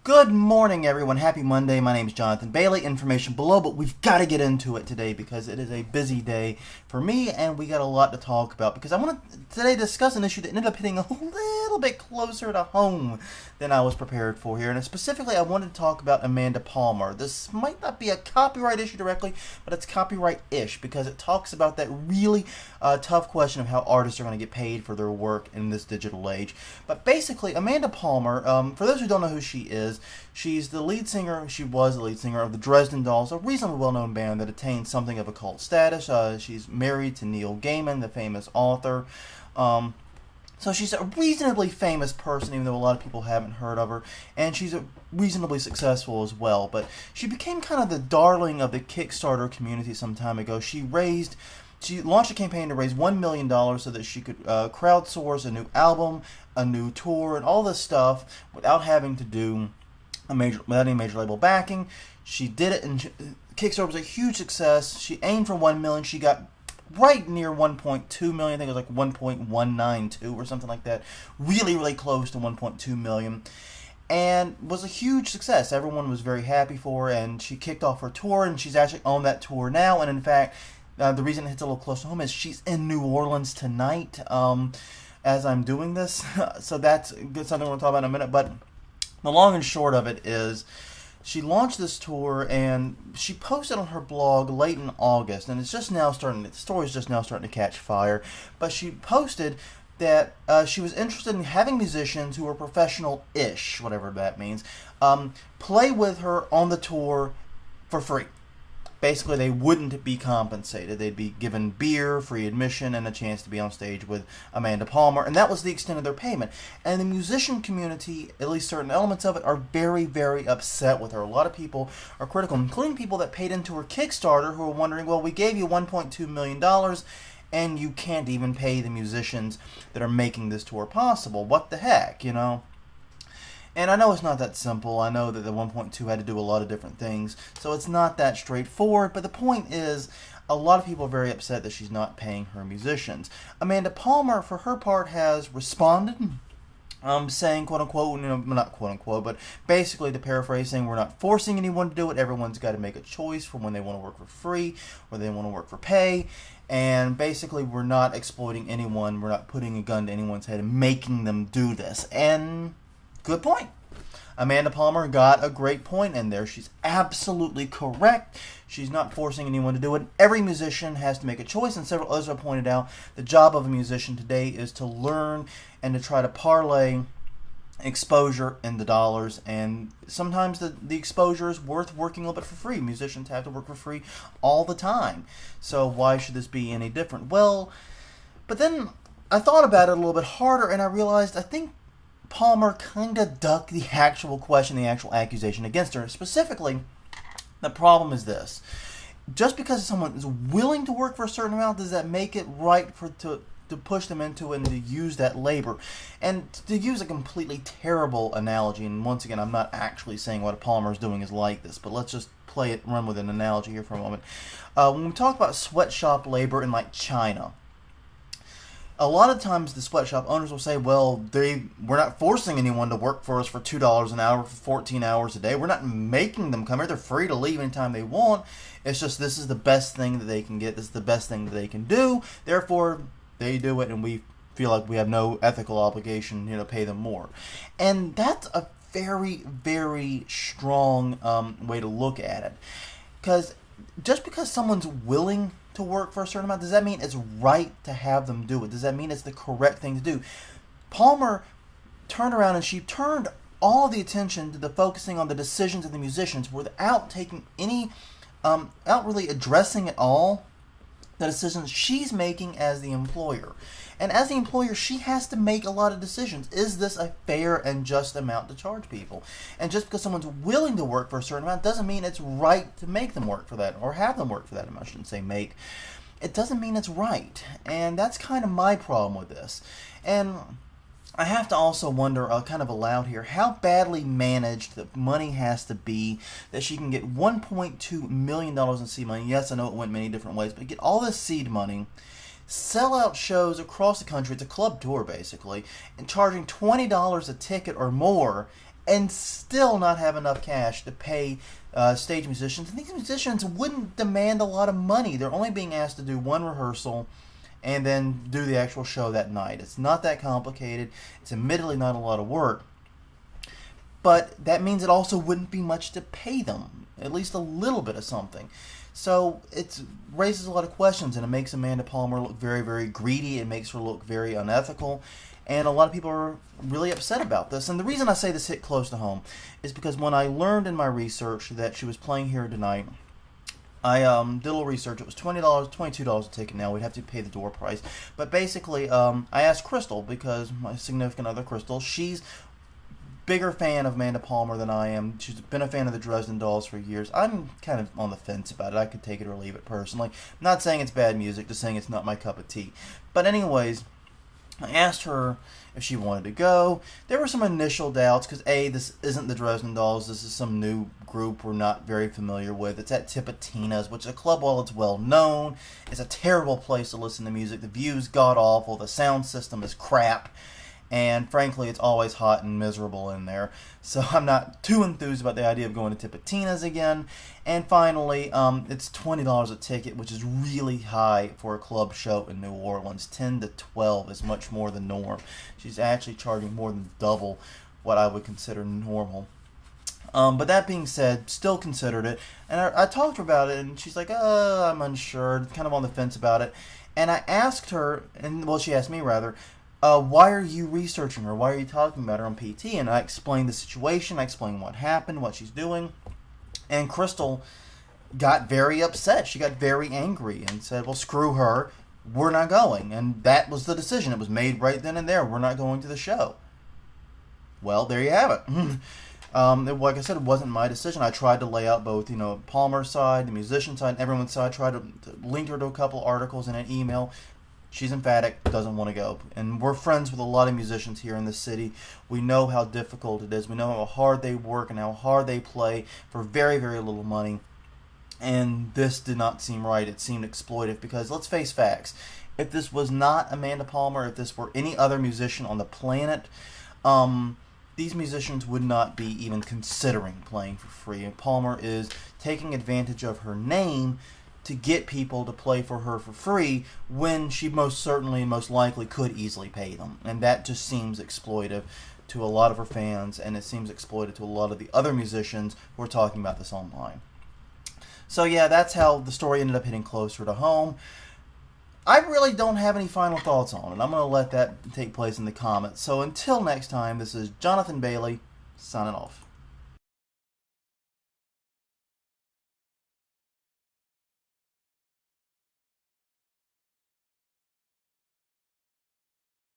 Good morning, everyone. Happy Monday. My name is Jonathan Bailey. Information below, but we've got to get into it today because it is a busy day for me, and we got a lot to talk about because I want to today discuss an issue that ended up hitting a little bit closer to home than I was prepared for here. And specifically, I wanted to talk about Amanda Palmer. This might not be a copyright issue directly, but it's copyright-ish because it talks about that really tough question of how artists are going to get paid for their work in this digital age. But basically, Amanda Palmer, for those who don't know who she is, she's the lead singer, she was the lead singer of the Dresden Dolls, a reasonably well-known band that attained something of a cult status. She's married to Neil Gaiman, the famous author. So she's a reasonably famous person, even though a lot of people haven't heard of her. And she's reasonably successful as well. But she became kind of the darling of the Kickstarter community some time ago. She launched a campaign to raise $1 million so that she could crowdsource a new album, a new tour, and all this stuff without having to do without any major label backing. She did it, and Kickstarter was a huge success. She aimed for $1 million. She got right near 1.2 million. I think it was like 1.192 or something like that. Really, really close to 1.2 million. And was a huge success. Everyone was very happy for her, and she kicked off her tour, and she's actually on that tour now. And in fact, the reason it hits a little close to home is she's in New Orleans tonight as I'm doing this. So that's something we'll talk about in a minute. But the long and short of it is she launched this tour, and she posted on her blog late in August, and the story's just now starting to catch fire. But she posted that she was interested in having musicians who are professional-ish, whatever that means, play with her on the tour for free. Basically, they wouldn't be compensated. They'd be given beer, free admission, and a chance to be on stage with Amanda Palmer. And that was the extent of their payment. And the musician community, at least certain elements of it, are very, very upset with her. A lot of people are critical, including people that paid into her Kickstarter who are wondering, well, we gave you $1.2 million, and you can't even pay the musicians that are making this tour possible. What the heck, you know? And I know it's not that simple. I know that the 1.2 had to do a lot of different things, so it's not that straightforward. But the point is, a lot of people are very upset that she's not paying her musicians. Amanda Palmer, for her part, has responded, saying, quote unquote, not quote unquote, but basically, to paraphrase, saying we're not forcing anyone to do it. Everyone's got to make a choice for when they want to work for free or they want to work for pay. And basically, we're not exploiting anyone. We're not putting a gun to anyone's head and making them do this. And good point. Amanda Palmer got a great point in there. She's absolutely correct. She's not forcing anyone to do it. Every musician has to make a choice, and several others have pointed out the job of a musician today is to learn and to try to parlay exposure into dollars, and sometimes the exposure is worth working a little bit for free. Musicians have to work for free all the time. So why should this be any different? Well, but then I thought about it a little bit harder, and I realized I think Palmer kind of ducked the actual question, the actual accusation against her. Specifically, the problem is this. Just because someone is willing to work for a certain amount, does that make it right to push them into it and to use that labor? And to use a completely terrible analogy, and once again, I'm not actually saying what Palmer is doing is like this, but let's just run with an analogy here for a moment. When we talk about sweatshop labor in like China, a lot of times the sweatshop owners will say, well, we're not forcing anyone to work for us for $2 an hour for 14 hours a day. We're not making them come here. They're free to leave anytime they want. It's just this is the best thing that they can get. This is the best thing that they can do. Therefore, they do it, and we feel like we have no ethical obligation, to pay them more. And that's a very, very strong way to look at it. Because just because someone's willing to work for a certain amount, does that mean it's right to have them do it? Does that mean it's the correct thing to do? Palmer turned around and she turned all the attention to the focusing on the decisions of the musicians without taking without really addressing at all the decisions she's making as the employer. And as the employer, she has to make a lot of decisions. Is this a fair and just amount to charge people? And just because someone's willing to work for a certain amount doesn't mean it's right to make them work for that, or have them work for that. I shouldn't say make. It doesn't mean it's right. And that's kind of my problem with this. And I have to also wonder, kind of aloud here, how badly managed the money has to be that she can get $1.2 million in seed money. Yes, I know it went many different ways, but get all this seed money, sell out shows across the country. It's a club tour, basically, and charging $20 a ticket or more, and still not have enough cash to pay stage musicians. And these musicians wouldn't demand a lot of money. They're only being asked to do one rehearsal and then do the actual show that night. It's not that complicated. It's admittedly not a lot of work. But that means it also wouldn't be much to pay them, at least a little bit of something. So it raises a lot of questions, and it makes Amanda Palmer look very, very greedy. It makes her look very unethical. And a lot of people are really upset about this. And the reason I say this hit close to home is because when I learned in my research that she was playing here tonight, I did a little research. It was $20, $22 a ticket now. We'd have to pay the door price. But basically, I asked Crystal, because my significant other, Crystal, she's bigger fan of Amanda Palmer than I am. She's been a fan of the Dresden Dolls for years. I'm kind of on the fence about it. I could take it or leave it personally. I'm not saying it's bad music, just saying it's not my cup of tea. But anyways, I asked her if she wanted to go. There were some initial doubts because A, this isn't the Dresden Dolls. This is some new group we're not very familiar with. It's at Tipitina's, which is a club, while it's well known, it's a terrible place to listen to music. The view's god-awful. The sound system is crap. And frankly, it's always hot and miserable in there. So I'm not too enthused about the idea of going to Tipitina's again. And finally, it's $20 a ticket, which is really high for a club show in New Orleans. 10 to 12 is much more than norm. She's actually charging more than double what I would consider normal. But that being said, still considered it. And I talked to her about it, and she's like, I'm unsure, kind of on the fence about it. And I asked her, and well, she asked me rather, why are you researching her? Why are you talking about her on PT? And I explained the situation. I explained what happened, what she's doing. And Crystal got very upset. She got very angry and said, well, screw her. We're not going. And that was the decision. It was made right then and there. We're not going to the show. Well, there you have it. Like I said, it wasn't my decision. I tried to lay out both, Palmer's side, the musician side, and everyone's side. Tried to link her to a couple articles in an email. She's emphatic, doesn't want to go. And we're friends with a lot of musicians here in the city. We know how difficult it is. We know how hard they work and how hard they play for very, very little money. And this did not seem right. It seemed exploitive because, let's face facts, if this was not Amanda Palmer, if this were any other musician on the planet, these musicians would not be even considering playing for free. And Palmer is taking advantage of her name to get people to play for her for free when she most certainly and most likely could easily pay them. And that just seems exploitive to a lot of her fans, and it seems exploitive to a lot of the other musicians who are talking about this online. So yeah, that's how the story ended up hitting closer to home. I really don't have any final thoughts on it. I'm going to let that take place in the comments. So until next time, this is Jonathan Bailey, signing off.